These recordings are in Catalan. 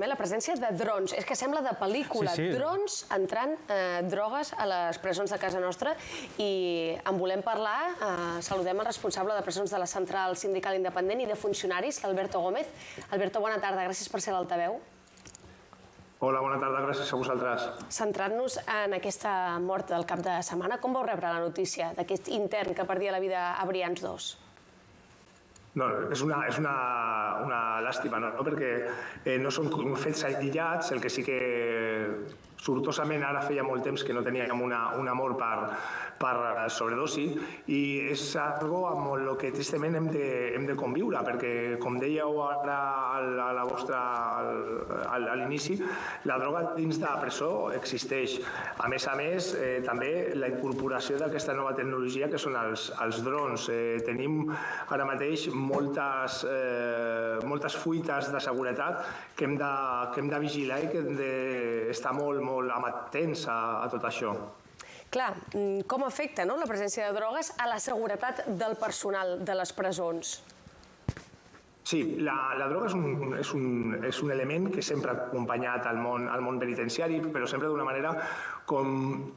La presència de drons, és que sembla de pel·lícula, drons entrant drogues a les presons de casa nostra i en volem parlar, saludem el responsable de presons de la Central Sindical Independent i de funcionaris, Alberto Gómez. Alberto, bona tarda, gràcies per ser a l'altaveu. Hola, bona tarda, gràcies a vosaltres. Centrant-nos en aquesta mort del cap de setmana, com vau rebre la notícia d'aquest intern que perdia la vida a Brians 2? No, és una làstima, perquè no són fets aïllats, el que sí que sortosament ara feia molt temps que no teníem una mort per sobredosi i és algo amb el que tristament hem de conviure, perquè com dèieu ara a l'inici, la droga dins de la presó existeix. A més, també la incorporació d'aquesta nova tecnologia que són els drons. Tenim ara mateix moltes fuites de seguretat que hem de vigilar i que hem d'estar molt amatents a tot això. Clar, com afecta la presència de drogues a la seguretat del personal de les presons? Sí, la droga és un element que sempre ha acompanyat al món penitenciari, però sempre d'una manera com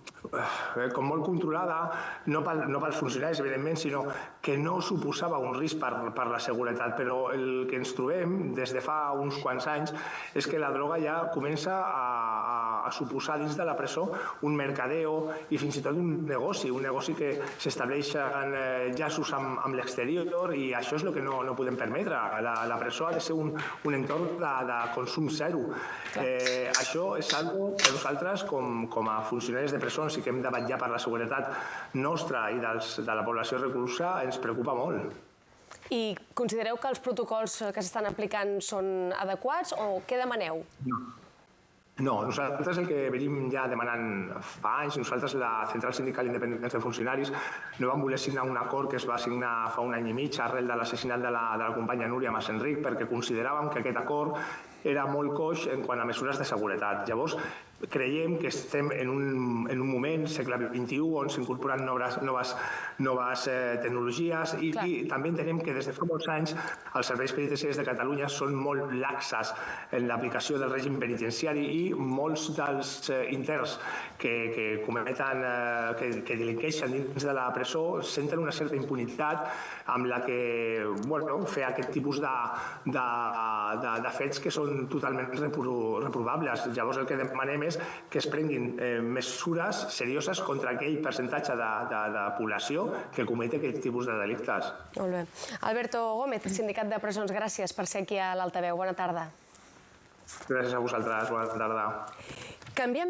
molt controlada, no pels funcionaris, evidentment, sinó que no suposava un risc per la seguretat. Però el que ens trobem des de fa uns quants anys és que la droga ja comença a suposar dins de la presó un mercadeo i fins i tot un negoci que s'estableixen llaços amb l'exterior i això és el que no podem permetre. La presó ha de ser un entorn de consum zero. Això és una cosa que nosaltres, com a funcionaris de presons i que hem de vetllar per la seguretat nostra i de la població reclusa, ens preocupa molt. I considereu que els protocols que s'estan aplicant són adequats o què demaneu? No, nosaltres el que venim ja demanant fa anys, nosaltres la Central Sindical Independent de Funcionaris no vam voler signar un acord que es va signar fa un any i mig arrel de l'assassinat de la companya Núria Mas-Enric perquè consideràvem que aquest acord era molt coix en quant a mesures de seguretat. Llavors, creiem que estem en un moment, segle XXI, on s'incorporen noves tecnologies i també entenem que des de fa molts anys els serveis penitenciaris de Catalunya són molt laxes en l'aplicació del règim penitenciari i molts dels interns que cometen, que delinqueixen dins de la presó senten una certa impunitat amb la que fer aquest tipus de fets que són totalment reprovables. Llavors el que demanem és que es prenguin mesures serioses contra aquell percentatge de població que comete aquest tipus de delictes. Molt bé. Alberto Gómez, Sindicat de Presons, gràcies per ser aquí a l'altaveu. Bona tarda. Gràcies a vosaltres. Bona tarda. Canviem